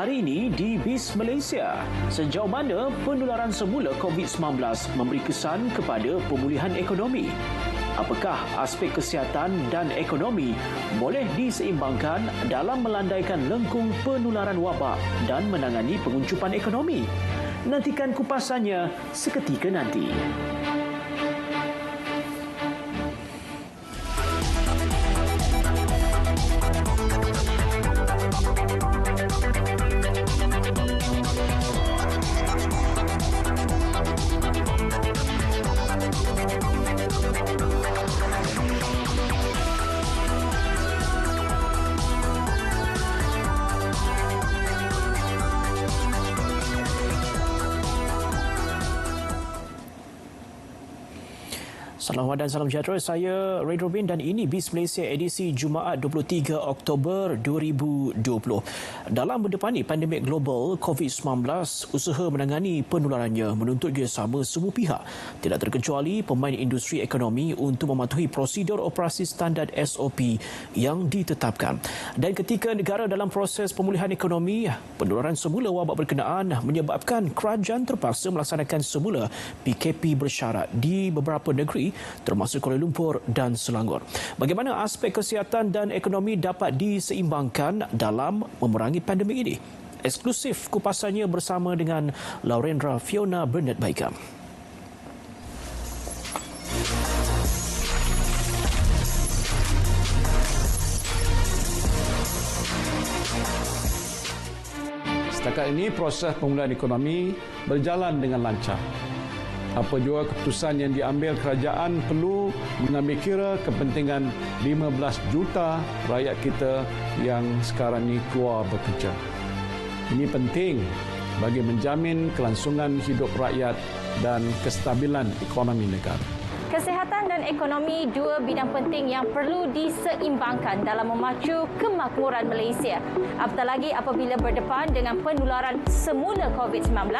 Hari ini di BIS Malaysia, sejauh mana penularan semula COVID-19 memberi kesan kepada pemulihan ekonomi? Apakah aspek kesihatan dan ekonomi boleh diseimbangkan dalam melandaikan lengkung penularan wabak dan menangani penguncupan ekonomi? Nantikan kupasannya seketika nanti. Selamat dan salam sejahtera. Saya Ray Robin dan ini BIS Malaysia edisi Jumaat 23 Oktober 2020. Dalam mendepani pandemik global COVID-19, usaha menangani penularannya menuntut kerjasama semua pihak, tidak terkecuali pemain industri ekonomi untuk mematuhi prosedur operasi standard SOP yang ditetapkan. Dan ketika negara dalam proses pemulihan ekonomi, penularan semula wabak berkenaan menyebabkan kerajaan terpaksa melaksanakan semula PKP bersyarat di beberapa negeri termasuk Kuala Lumpur dan Selangor. Bagaimana aspek kesihatan dan ekonomi dapat diseimbangkan dalam memerangi pandemik ini? Eksklusif kupasannya bersama dengan Laurendra Fiona Bernard Baikam. Setakat ini proses pemulihan ekonomi berjalan dengan lancar. Apa jua keputusan yang diambil kerajaan perlu mengambil kira kepentingan 15 juta rakyat kita yang sekarang ini keluar bekerja. Ini penting bagi menjamin kelangsungan hidup rakyat dan kestabilan ekonomi negara. Kesihatan dan ekonomi dua bidang penting yang perlu diseimbangkan dalam memacu kemakmuran Malaysia. Apatah lagi apabila berdepan dengan penularan semula COVID-19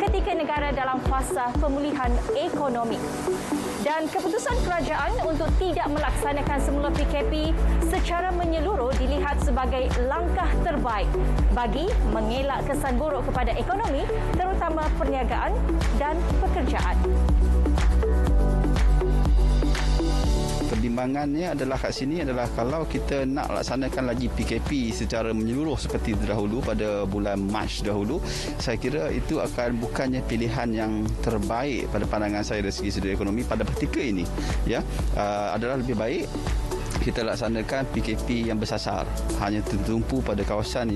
ketika negara dalam fasa pemulihan ekonomi. Dan keputusan kerajaan untuk tidak melaksanakan semula PKP secara menyeluruh dilihat sebagai langkah terbaik bagi mengelak kesan buruk kepada ekonomi, terutama perniagaan dan pekerjaan. Pertimbangannya adalah kat sini adalah kalau kita nak laksanakan lagi PKP secara menyeluruh seperti dahulu pada bulan Mac dahulu, saya kira itu akan bukannya pilihan yang terbaik pada pandangan saya dari segi ekonomi pada ketika ini. Ya, adalah lebih baik kita laksanakan PKP yang bersasar, hanya tertumpu pada kawasan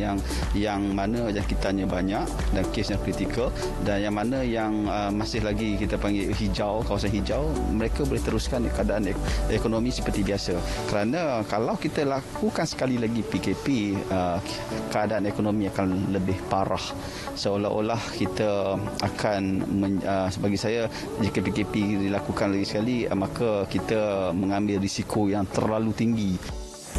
yang mana jangkitannya banyak dan kesnya kritikal, dan yang mana yang masih lagi kita panggil hijau, kawasan hijau, mereka boleh teruskan keadaan ekonomi seperti biasa. Kerana kalau kita lakukan sekali lagi PKP, keadaan ekonomi akan lebih parah. Seolah-olah kita akan bagi saya, jika PKP dilakukan lagi sekali, maka kita mengambil risiko yang terlalu tinggi.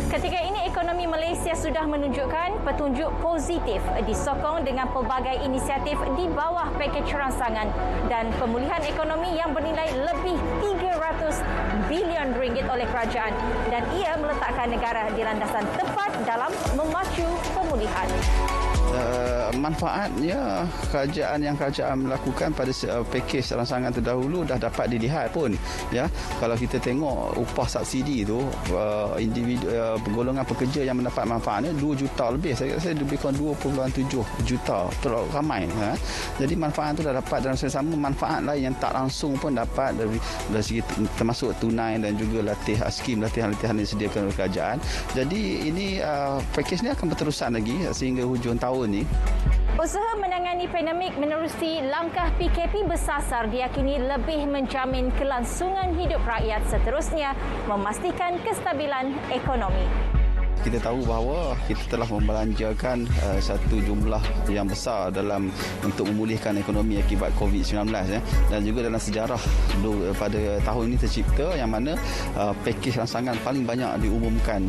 Ketika ini ekonomi Malaysia sudah menunjukkan petunjuk positif disokong dengan pelbagai inisiatif di bawah pakej rangsangan dan pemulihan ekonomi yang bernilai lebih 300 bilion ringgit oleh kerajaan, dan ia meletakkan negara di landasan tepat dalam memacu pemulihan. Manfaatnya kerajaan melakukan pada pakej rangsangan terdahulu dah dapat dilihat pun, ya. Kalau kita tengok upah subsidi itu, individu golongan pekerja yang mendapat manfaatnya 2 juta lebih. Saya rasa lebih kurang 2.7 juta, terlalu ramai. Jadi manfaat itu dah dapat, dalam sama manfaat lain yang tak langsung pun dapat dari segi termasuk tunai dan juga skim latihan-latihan yang disediakan oleh kerajaan. Jadi ini pakej ni akan berterusan lagi sehingga hujung tahun ni. Usaha menangani pandemik menerusi langkah PKP bersasar diyakini lebih menjamin kelangsungan hidup rakyat, seterusnya memastikan kestabilan ekonomi. Kita tahu bahawa kita telah membelanjakan satu jumlah yang besar untuk memulihkan ekonomi akibat COVID-19, dan juga dalam sejarah pada tahun ini tercipta yang mana pakej rangsangan paling banyak diumumkan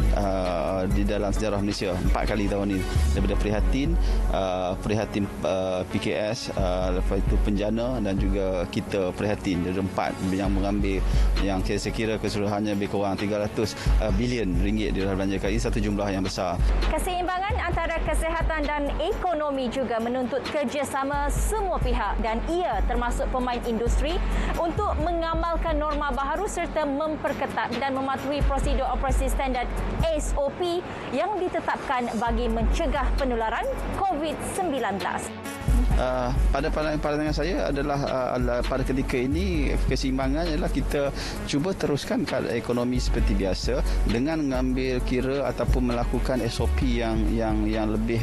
di dalam sejarah Malaysia 4 kali tahun ini, daripada prihatin PKS, lepas itu penjana dan juga kita prihatin. Jadi 4 yang mengambil yang saya kira keseluruhannya lebih kurang 300 bilion ringgit dibelanjakan. Ini satu jumlah yang besar. Keseimbangan antara kesihatan dan ekonomi juga menuntut kerjasama semua pihak dan ia termasuk pemain industri untuk mengamalkan norma baharu serta memperketat dan mematuhi prosedur operasi standard SOP yang ditetapkan bagi mencegah penularan COVID-19. Pada pandangan saya adalah pada ketika ini keseimbangan ialah kita cuba teruskan ekonomi seperti biasa dengan mengambil kira ataupun melakukan SOP yang lebih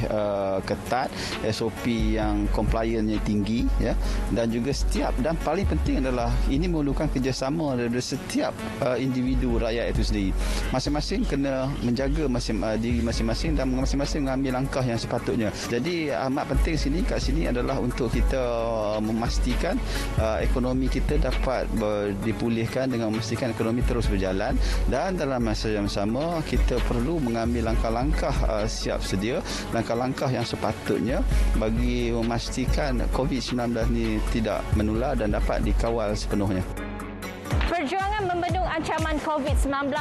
ketat, SOP yang compliance-nya tinggi, ya, dan juga setiap dan paling penting adalah ini memerlukan kerjasama dari setiap individu rakyat itu sendiri. Masing-masing kena menjaga diri masing-masing dan masing-masing mengambil langkah yang sepatutnya. Jadi amat penting kat sini adalah untuk kita memastikan ekonomi kita dapat dipulihkan dengan memastikan ekonomi terus berjalan, dan dalam masa yang sama kita perlu mengambil langkah-langkah siap sedia, langkah-langkah yang sepatutnya bagi memastikan COVID-19 ini tidak menular dan dapat dikawal sepenuhnya. Perjuangan membendung ancaman COVID-19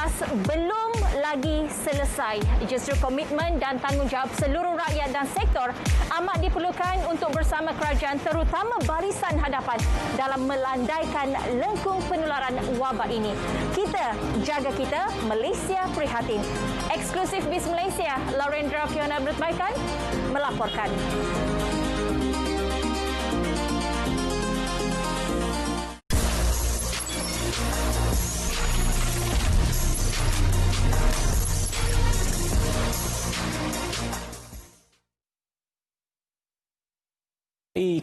belum lagi selesai. Justru komitmen dan tanggungjawab seluruh rakyat dan sektor amat diperlukan untuk bersama kerajaan terutama barisan hadapan dalam melandaikan lengkung penularan wabak ini. Kita jaga kita, Malaysia prihatin. Eksklusif BIS Malaysia, Laurendra Fiona Bertbaikan melaporkan.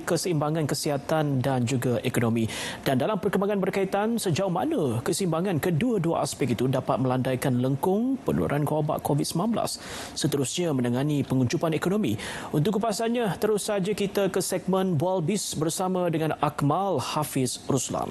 Keseimbangan kesihatan dan juga ekonomi. Dan dalam perkembangan berkaitan sejauh mana keseimbangan kedua-dua aspek itu dapat melandaikan lengkung penularan wabak COVID-19, seterusnya menangani penguncupan ekonomi. Untuk kupasannya, terus saja kita ke segmen Bual Bis bersama dengan Akmal Hafiz Ruslan.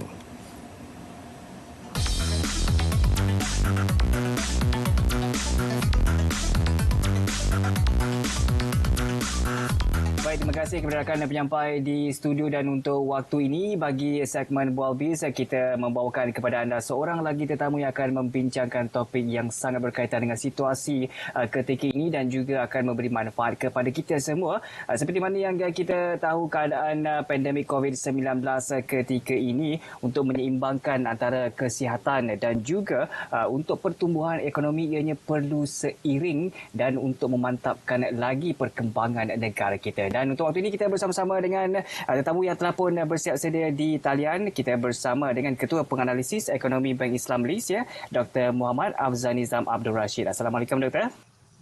Baik, terima kasih kepada rakan dan penyampai di studio, dan untuk waktu ini bagi segmen Bual Biz kita membawakan kepada anda seorang lagi tetamu yang akan membincangkan topik yang sangat berkaitan dengan situasi ketika ini dan juga akan memberi manfaat kepada kita semua. Seperti mana yang kita tahu, keadaan pandemik COVID-19 ketika ini untuk menyeimbangkan antara kesihatan dan juga untuk pertumbuhan ekonomi ianya perlu seiring dan untuk memantapkan lagi perkembangan negara kita. Dan untuk waktu ini kita bersama-sama dengan tetamu yang telah pun bersiap sedia di talian. Kita bersama dengan Ketua Penganalisis Ekonomi Bank Islam Malaysia, Dr. Muhammad Afzanizam Abdul Rashid. Assalamualaikum, Dr.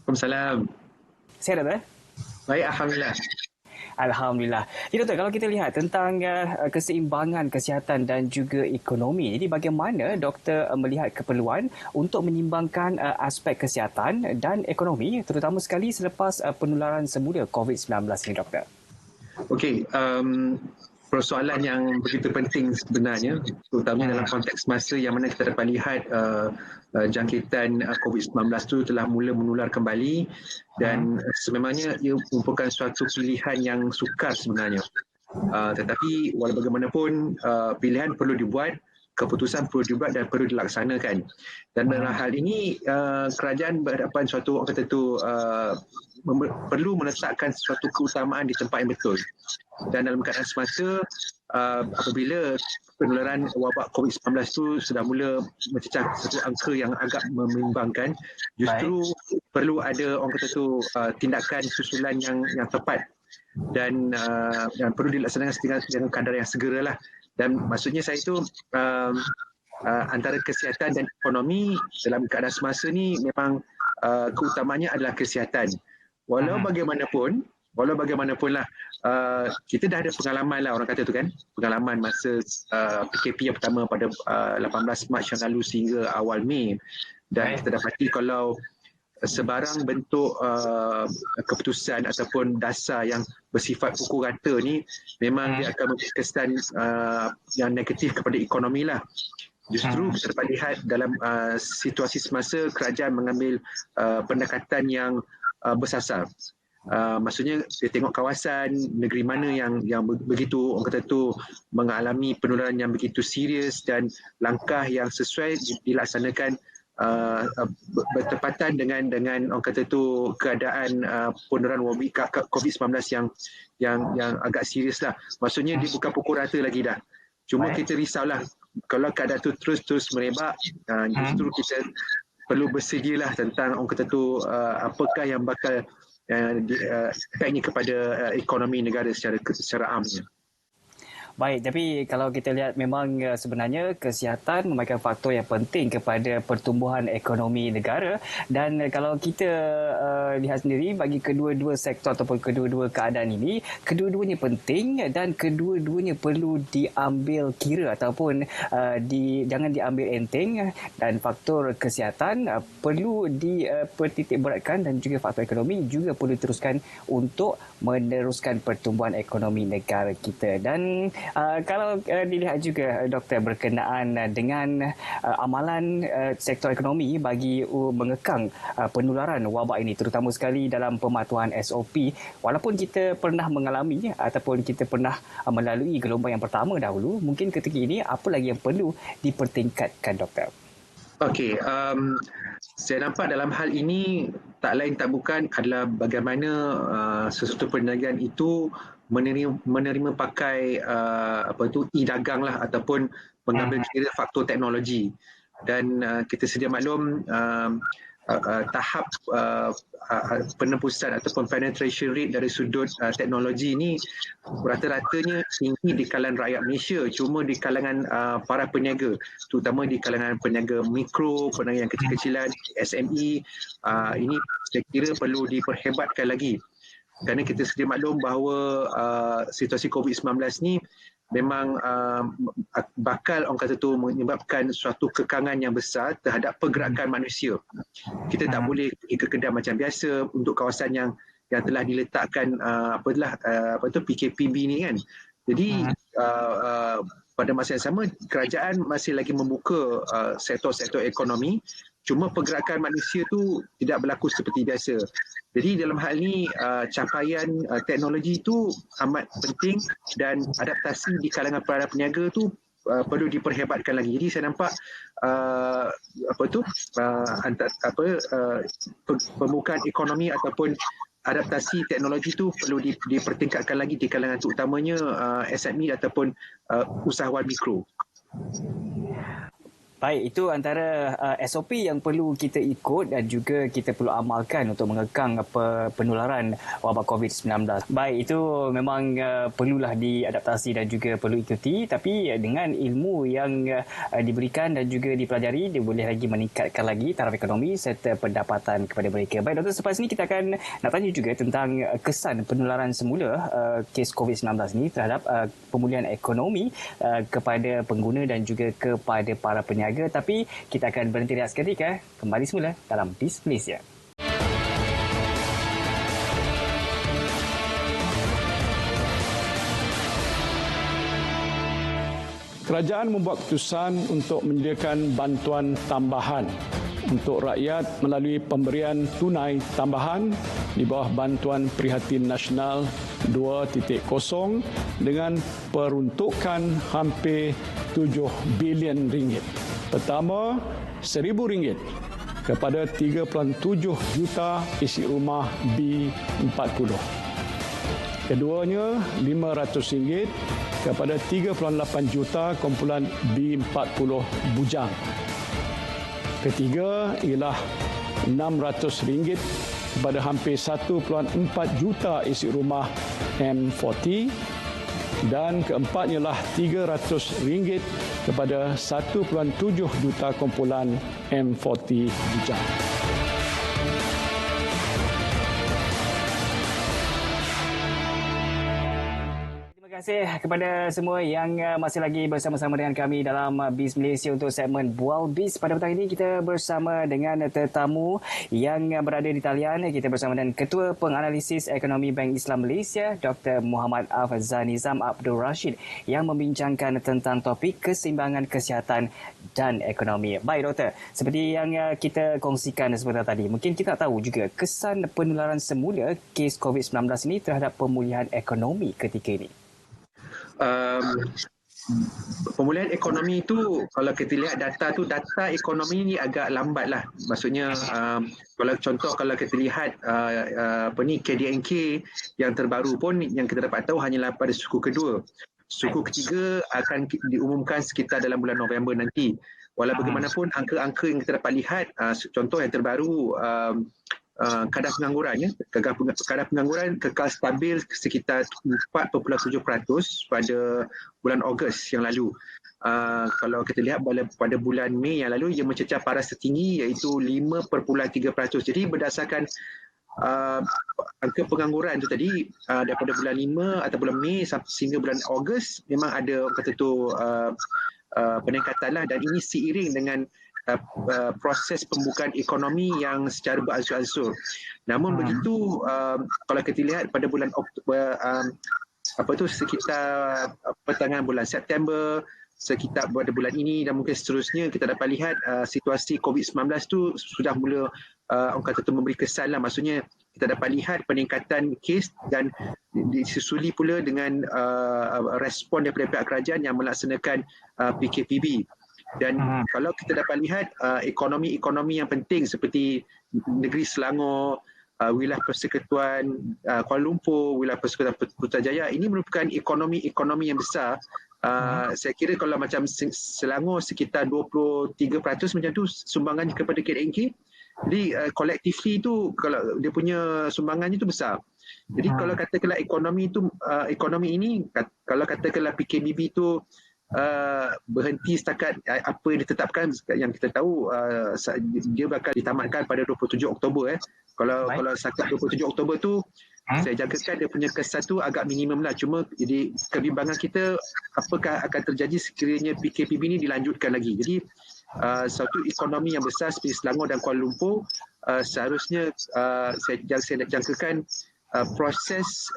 Waalaikumsalam. Sihat, Dr. Baik, Alhamdulillah. Alhamdulillah. Jadi, Dr., kalau kita lihat tentang keseimbangan kesihatan dan juga ekonomi, jadi bagaimana Dr. melihat keperluan untuk menyeimbangkan aspek kesihatan dan ekonomi, terutama sekali selepas penularan semula COVID-19 ini, Dr.? Okey, persoalan yang begitu penting sebenarnya, terutamanya dalam konteks masa yang mana kita dapat lihat jangkitan COVID-19 itu telah mula menular kembali, dan sememangnya ia merupakan suatu pilihan yang sukar sebenarnya. Tetapi walau bagaimanapun pilihan perlu dibuat, keputusan perlu dibuat dan perlu dilaksanakan. Dan dalam hal ini kerajaan berhadapan suatu orang kata itu perlu meletakkan suatu keutamaan di tempat yang betul. Dan dalam keadaan semasa apabila penularan wabak COVID-19 itu sudah mula mencecah satu angka yang agak membimbangkan, justru perlu ada orang kata itu tindakan susulan yang tepat dan perlu dilaksanakan dengan kadar yang segeralah. Dan maksudnya saya itu antara kesihatan dan ekonomi dalam keadaan semasa ni memang keutamanya adalah kesihatan. Walau bagaimanapun lah, kita dah ada pengalaman lah, orang kata tu kan, pengalaman masa PKP yang pertama pada 18 Mac yang lalu sehingga awal Mei, dan kita dapati kalau sebarang bentuk keputusan ataupun dasar yang bersifat pukul rata ni memang dia akan memberi kesan yang negatif kepada ekonomi lah. Justru kita dapat lihat dalam situasi semasa kerajaan mengambil pendekatan yang bersasar. Maksudnya dia tengok kawasan negeri mana yang begitu orang kata tu mengalami penularan yang begitu serius, dan langkah yang sesuai dilaksanakan bertepatan dengan orang kata tu keadaan penularan COVID-19 yang agak serius lah. Maksudnya dia bukan pukul rata lagi dah. Cuma kita risaulah kalau keadaan tu terus merebak, justru kita perlu bersedialah tentang orang kata tu apakah yang bakal efeknya kepada ekonomi negara secara amnya. Baik, tapi kalau kita lihat memang sebenarnya kesihatan merupakan faktor yang penting kepada pertumbuhan ekonomi negara, dan kalau kita lihat sendiri bagi kedua-dua sektor ataupun kedua-dua keadaan ini, kedua-duanya penting dan kedua-duanya perlu diambil kira ataupun jangan diambil enteng, dan faktor kesihatan perlu dipertitikberatkan dan juga faktor ekonomi juga perlu diteruskan untuk meneruskan pertumbuhan ekonomi negara kita. Dan kalau dilihat juga Doktor berkenaan dengan amalan sektor ekonomi bagi mengekang penularan wabak ini, terutama sekali dalam pematuhan SOP, walaupun kita pernah mengalami ataupun kita pernah melalui gelombang yang pertama dahulu, mungkin ketika ini apa lagi yang perlu dipertingkatkan, Doktor? Okey, saya nampak dalam hal ini tak lain tak bukan adalah bagaimana sesuatu perniagaan itu menerima pakai e-dagang lah, ataupun mengambil kira faktor teknologi. Dan kita sedia maklum tahap penembusan ataupun penetration rate dari sudut teknologi ini rata-ratanya tinggi di kalangan rakyat Malaysia, cuma di kalangan para peniaga, terutama di kalangan peniaga mikro, peniaga yang kecil-kecilan, SME, ini saya kira perlu diperhebatkan lagi. Kerana kita sedia maklum bahawa situasi COVID-19 ni memang bakal orang kata tu menyebabkan suatu kekangan yang besar terhadap pergerakan manusia. Kita tak boleh pergi ke kedai macam biasa untuk kawasan yang telah diletakkan PKPB ni kan. Jadi pada masa yang sama kerajaan masih lagi membuka sektor-sektor ekonomi, cuma pergerakan manusia tu tidak berlaku seperti biasa. Jadi dalam hal ini capaian teknologi itu amat penting, dan adaptasi di kalangan para peniaga tu perlu diperhebatkan lagi. Jadi saya nampak pembukaan ekonomi ataupun adaptasi teknologi itu perlu dipertingkatkan lagi di kalangan terutamanya SME ataupun usahawan mikro. Baik, itu antara SOP yang perlu kita ikut dan juga kita perlu amalkan untuk mengekang penularan wabak COVID-19. Baik, itu memang perlulah diadaptasi dan juga perlu ikuti, tapi dengan ilmu yang diberikan dan juga dipelajari, dia boleh lagi meningkatkan lagi taraf ekonomi serta pendapatan kepada mereka. Baik, Doktor, selepas ini kita akan nak tanya juga tentang kesan penularan semula kes COVID-19 ini terhadap pemulihan ekonomi kepada pengguna dan juga kepada para peniaga. Tapi kita akan berhenti rehat seketika, kembali semula dalam Bis Malaysia. Kerajaan membuat keputusan untuk menyediakan bantuan tambahan untuk rakyat melalui pemberian tunai tambahan di bawah Bantuan Prihatin Nasional 2.0 dengan peruntukan hampir 7 bilion ringgit. Pertama, RM1,000 kepada 3.7 juta isi rumah B40. Keduanya, RM500 kepada 3.8 juta kumpulan B40 bujang. Ketiga ialah RM600 kepada hampir 1.4 juta isi rumah M40. Dan keempat ialah RM300 kepada 1.7 juta kumpulan M40 bujang. Terima kasih kepada semua yang masih lagi bersama-sama dengan kami dalam Bis Malaysia untuk segmen Bual Bis. Pada petang ini kita bersama dengan tetamu yang berada di talian. Kita bersama dengan Ketua Penganalisis Ekonomi Bank Islam Malaysia, Dr. Muhammad Afzanizam Abdul Rashid, yang membincangkan tentang topik keseimbangan kesihatan dan ekonomi. Baik, Doktor, seperti yang kita kongsikan sebentar tadi, mungkin kita tahu juga kesan penularan semula kes COVID-19 ini terhadap pemulihan ekonomi ketika ini. Pemulihan ekonomi itu, kalau kita lihat data ekonomi ni agak lambat lah. Maksudnya kalau kita lihat KDNK yang terbaru pun yang kita dapat tahu hanyalah pada suku kedua. Suku ketiga akan diumumkan sekitar dalam bulan November nanti. Walau bagaimanapun angka-angka yang kita dapat lihat, contoh yang terbaru kadar pengangguran kadar pengangguran kekal stabil sekitar 4.7% pada bulan Ogos yang lalu. Kalau kita lihat pada bulan Mei yang lalu ia mencecah paras tertinggi iaitu 5.3%. Jadi berdasarkan angka pengangguran itu tadi daripada bulan 5 atau bulan Mei sehingga bulan Ogos memang ada peningkatan lah, dan ini seiring dengan proses pembukaan ekonomi yang secara beransur-ansur. Namun begitu, kalau kita lihat pada bulan Oktober, sekitar pertengahan bulan September, sekitar pada bulan ini dan mungkin seterusnya, kita dapat lihat situasi COVID-19 tu sudah mula memberi kesan lah. Maksudnya kita dapat lihat peningkatan kes dan disusuli pula dengan respon daripada pihak kerajaan yang melaksanakan PKPB. Dan kalau kita dapat lihat ekonomi-ekonomi yang penting seperti negeri Selangor, wilayah Persekutuan Kuala Lumpur, wilayah Persekutuan Putrajaya, ini merupakan ekonomi yang besar. Saya kira kalau macam Selangor sekitar 23% macam tu sumbangannya kepada KDNK. Jadi collectively tu kalau dia punya sumbangannya tu besar. Jadi kalau katakanlah ekonomi ini, kalau katakanlah PKBB tu berhenti setakat apa yang ditetapkan, yang kita tahu dia bakal ditamatkan pada 27 Oktober. Kalau setakat 27 Oktober tu saya jangkakan dia punya kesan tu agak minimum lah. Cuma jadi kebimbangan kita apakah akan terjadi sekiranya PKPB ni dilanjutkan lagi. Jadi satu ekonomi yang besar seperti Selangor dan Kuala Lumpur seharusnya saya jangkakan proses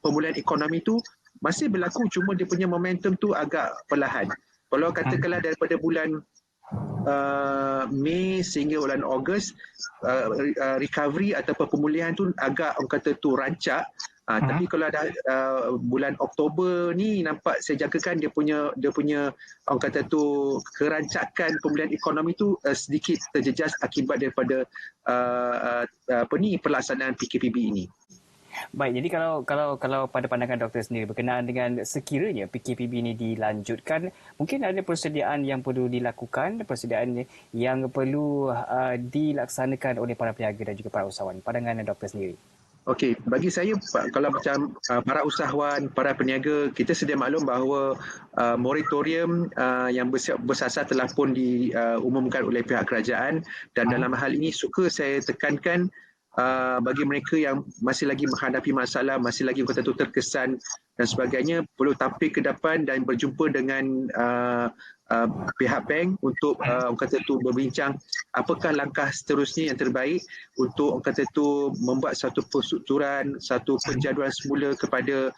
pemulihan ekonomi tu masih berlaku, cuma dia punya momentum tu agak perlahan. Kalau katakanlah daripada bulan Mei sehingga bulan Ogos, recovery atau pemulihan tu agak rancak. Tapi kalau ada bulan Oktober ni nampak saya jangkakan dia punya kerancakan pemulihan ekonomi tu sedikit terjejas akibat daripada pelaksanaan PKPB ini. Baik, jadi kalau pada pandangan doktor sendiri berkenaan dengan sekiranya PKPB ini dilanjutkan, mungkin ada persediaan yang perlu dilakukan, persediaan yang perlu dilaksanakan oleh para peniaga dan juga para usahawan. Pandangan doktor sendiri. Okey, bagi saya kalau macam para usahawan, para peniaga, kita sedia maklum bahawa moratorium yang bersasar telah pun diumumkan oleh pihak kerajaan, dan dalam hal ini suka saya tekankan bagi mereka yang masih lagi menghadapi masalah, masih lagi terkesan dan sebagainya, perlu tampil ke depan dan berjumpa dengan pihak bank untuk berbincang apakah langkah seterusnya yang terbaik untuk membuat satu perstrukturan, satu penjadualan semula kepada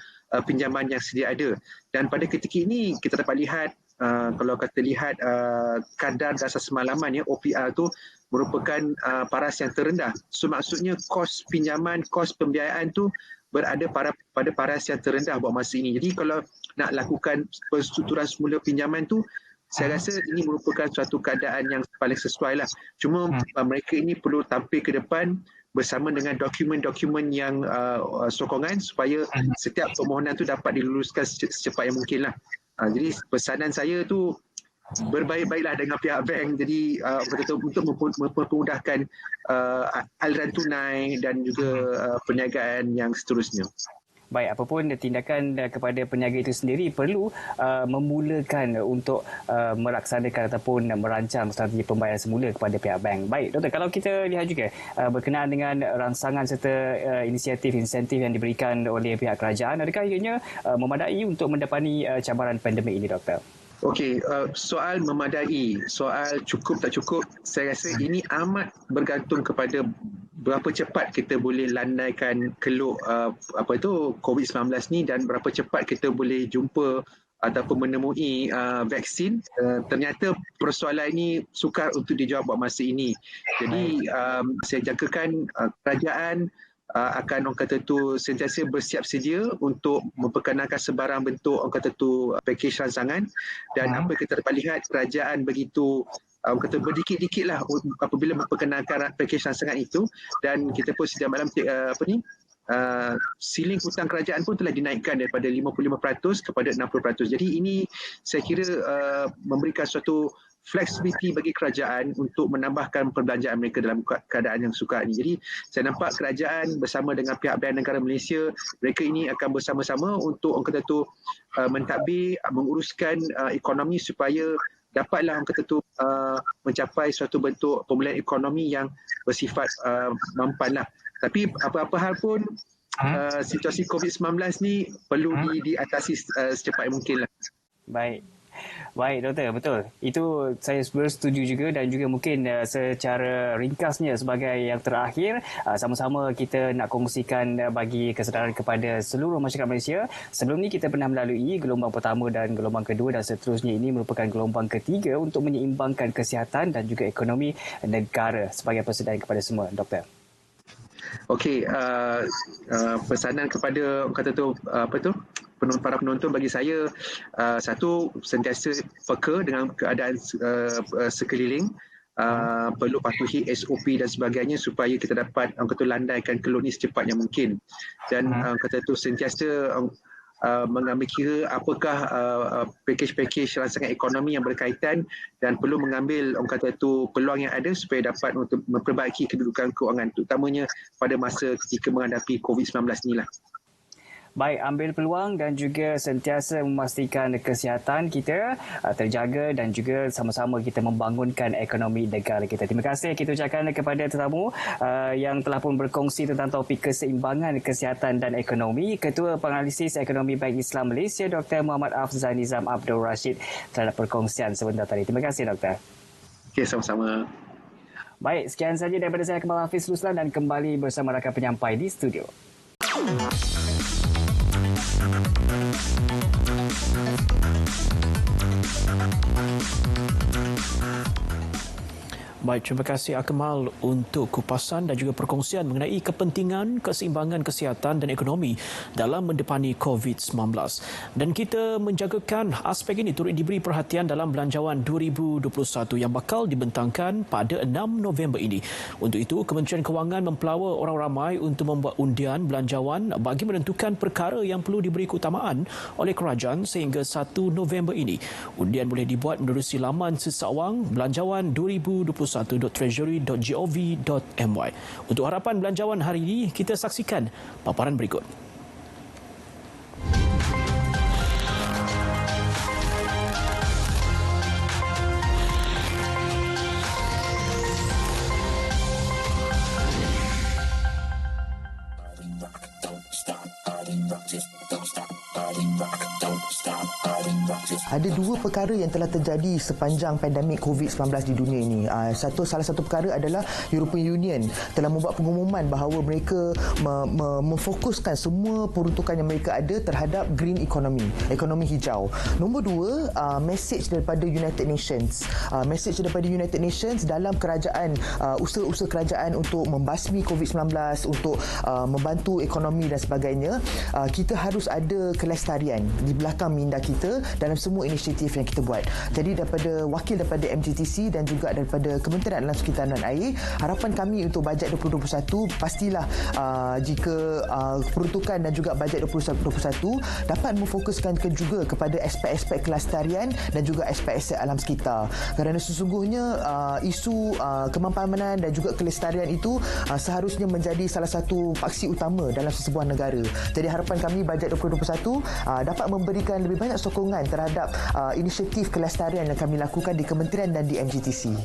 pinjaman yang sedia ada. Dan pada ketika ini kita dapat lihat kalau kita lihat kadar dasar semalaman OPR tu merupakan paras yang terendah. So maksudnya kos pinjaman, kos pembiayaan tu berada pada paras yang terendah buat masa ini. Jadi kalau nak lakukan perstrukturan semula pinjaman tu, saya rasa ini merupakan suatu keadaan yang paling sesuai lah. Cuma mereka ini perlu tampil ke depan bersama dengan dokumen-dokumen yang sokongan supaya setiap permohonan tu dapat diluluskan secepat yang mungkin lah. Jadi pesanan saya tu berbaik-baiklah dengan pihak bank, jadi untuk mempermudahkan aliran tunai dan juga perniagaan yang seterusnya. Baik, apapun tindakan kepada peniaga itu sendiri perlu memulakan untuk melaksanakan ataupun merancang strategi pembayaran semula kepada pihak bank. Baik, Doktor, kalau kita lihat juga berkenaan dengan rangsangan serta insentif yang diberikan oleh pihak kerajaan, adakah ianya memadai untuk mendepani cabaran pandemik ini, Doktor? Okey, soal memadai, soal cukup tak cukup, saya rasa ini amat bergantung kepada berapa cepat kita boleh landaikan keluk COVID-19 ni dan berapa cepat kita boleh jumpa ataupun menemui vaksin. Ternyata persoalan ini sukar untuk dijawab buat masa ini. Jadi saya jangkakan kerajaan akan orang kata tu sentiasa bersiap sedia untuk memperkenalkan sebarang bentuk orang kata tu pakej rancangan, dan apa kita dapat lihat kerajaan begitu orang kata berdikit-dikit lah apabila memperkenalkan pakej rancangan itu, dan kita pun sedia malam siling hutang kerajaan pun telah dinaikkan daripada 55% kepada 60%. Jadi ini saya kira memberikan suatu fleksibiliti bagi kerajaan untuk menambahkan perbelanjaan mereka dalam keadaan yang sukar ini. Jadi saya nampak kerajaan bersama dengan pihak Belanja Negara Malaysia, mereka ini akan bersama-sama untuk orang kata tu mentadbir, menguruskan ekonomi supaya dapatlah orang kata tu mencapai suatu bentuk pemulihan ekonomi yang bersifat mampan lah. Tapi apa-apa hal pun situasi COVID-19 ni perlu diatasi secepat mungkin lah. Baik doktor, betul. Itu saya bersetuju juga, dan juga mungkin secara ringkasnya sebagai yang terakhir, sama-sama kita nak kongsikan bagi kesedaran kepada seluruh masyarakat Malaysia. Sebelum ni kita pernah melalui gelombang pertama dan gelombang kedua, dan seterusnya ini merupakan gelombang ketiga untuk menyeimbangkan kesihatan dan juga ekonomi negara. Sebagai persedaran kepada semua, doktor. Okey, pesanan kepada kata tu para penonton bagi saya, satu, sentiasa peka dengan keadaan sekeliling, perlu patuhi SOP dan sebagainya supaya kita dapat landaikan kelon ini secepatnya mungkin, dan kata tu sentiasa mengambil kira apakah pakej-pakej rancangan ekonomi yang berkaitan, dan perlu mengambil peluang yang ada supaya dapat untuk memperbaiki kedudukan kewangan, terutamanya pada masa ketika menghadapi COVID-19 inilah. Baik, ambil peluang dan juga sentiasa memastikan kesihatan kita terjaga, dan juga sama-sama kita membangunkan ekonomi negara kita. Terima kasih kita ucapkan kepada tetamu yang telah pun berkongsi tentang topik keseimbangan kesihatan dan ekonomi. Ketua Penganalisis Ekonomi Bank Islam Malaysia, Dr. Muhammad Afzal Nizam Abdul Rashid, terhadap perkongsian sebentar tadi. Terima kasih, Doktor. Okey, sama-sama. Baik, sekian saja daripada saya, Kamal Hafiz Ruslan, dan kembali bersama rakan penyampai di studio. Baik, terima kasih Akmal untuk kupasan dan juga perkongsian mengenai kepentingan keseimbangan kesihatan dan ekonomi dalam mendepani COVID-19. Dan kita menjagakan aspek ini turut diberi perhatian dalam Belanjawan 2021 yang bakal dibentangkan pada 6 November ini. Untuk itu, Kementerian Kewangan mempelawa orang ramai untuk membuat undian belanjawan bagi menentukan perkara yang perlu diberi keutamaan oleh kerajaan sehingga 1 November ini. Undian boleh dibuat menerusi laman sesawang belanjawan2021.treasury.gov.my. Untuk harapan belanjawan hari ini, kita saksikan paparan berikut. Ada dua perkara yang telah terjadi sepanjang pandemik COVID-19 di dunia ini. Salah satu perkara adalah European Union telah membuat pengumuman bahawa mereka memfokuskan semua peruntukan yang mereka ada terhadap green economy, ekonomi hijau. Nombor dua, message daripada United Nations. Message daripada United Nations dalam kerajaan, usaha-usaha kerajaan untuk membasmi COVID-19, untuk membantu ekonomi dan sebagainya. Kita harus ada kelestarian di belakang minda kita dalam semua inisiatif yang kita buat. Jadi daripada wakil daripada MTTC dan juga daripada Kementerian Alam Sekitar dan Air, harapan kami untuk bajet 2021 pastilah jika peruntukan dan juga bajet 2021 dapat memfokuskan juga kepada aspek-aspek kelestarian dan juga aspek-aspek alam sekitar. Kerana sesungguhnya isu kemampanan dan juga kelestarian itu seharusnya menjadi salah satu paksi utama dalam sesebuah negara. Jadi harapan kami bajet 2021 dapat memberikan lebih banyak sokongan terhadap inisiatif kelestarian yang kami lakukan di Kementerian dan di MGTC.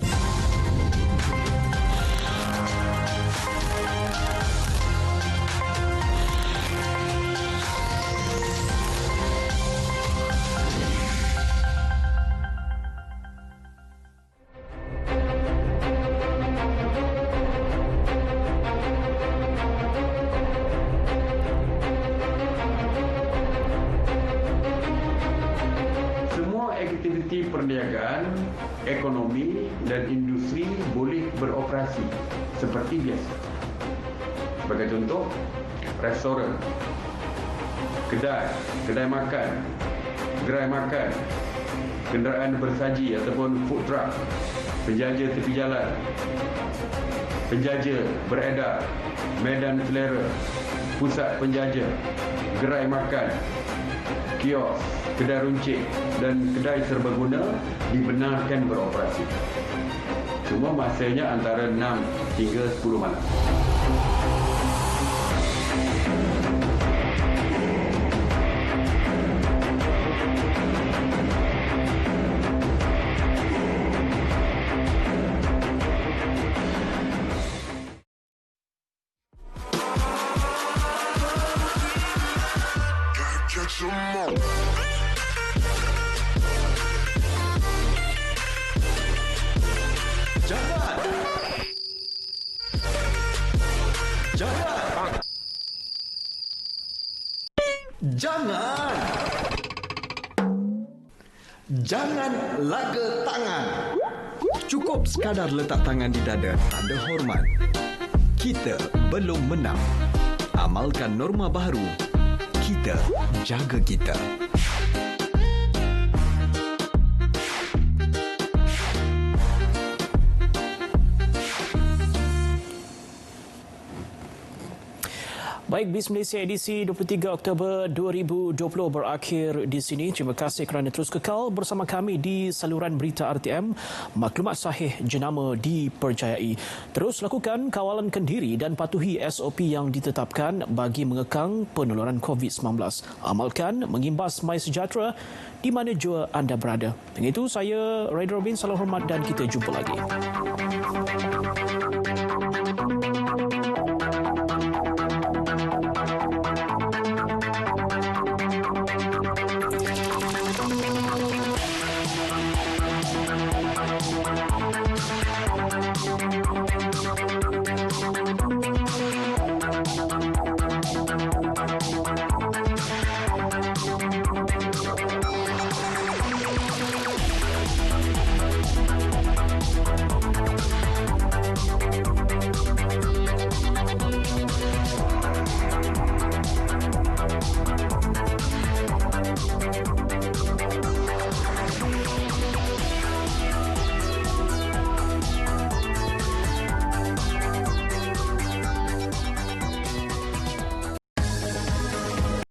Aktiviti perniagaan, ekonomi dan industri boleh beroperasi seperti biasa. Sebagai contoh, restoran, kedai makan, gerai makan, kenderaan bersaji ataupun food truck, penjaja tepi jalan, penjaja beredar, medan selera, pusat penjaja, gerai makan, kios, kedai runcit dan kedai serbaguna dibenarkan beroperasi. Semua masanya antara 6 hingga 10 malam. Jangan laga tangan. Cukup sekadar letak tangan di dada, tanda hormat. Kita belum menang. Amalkan norma baru. Kita jaga kita. Baik, BIS Malaysia edisi 23 Oktober 2020 berakhir di sini. Terima kasih kerana terus kekal bersama kami di saluran berita RTM. Maklumat sahih jenama dipercayai. Terus lakukan kawalan kendiri dan patuhi SOP yang ditetapkan bagi mengekang penularan COVID-19. Amalkan mengimbas MySejahtera di mana jua anda berada. Dengan itu, saya Ray Robin, salam hormat dan kita jumpa lagi.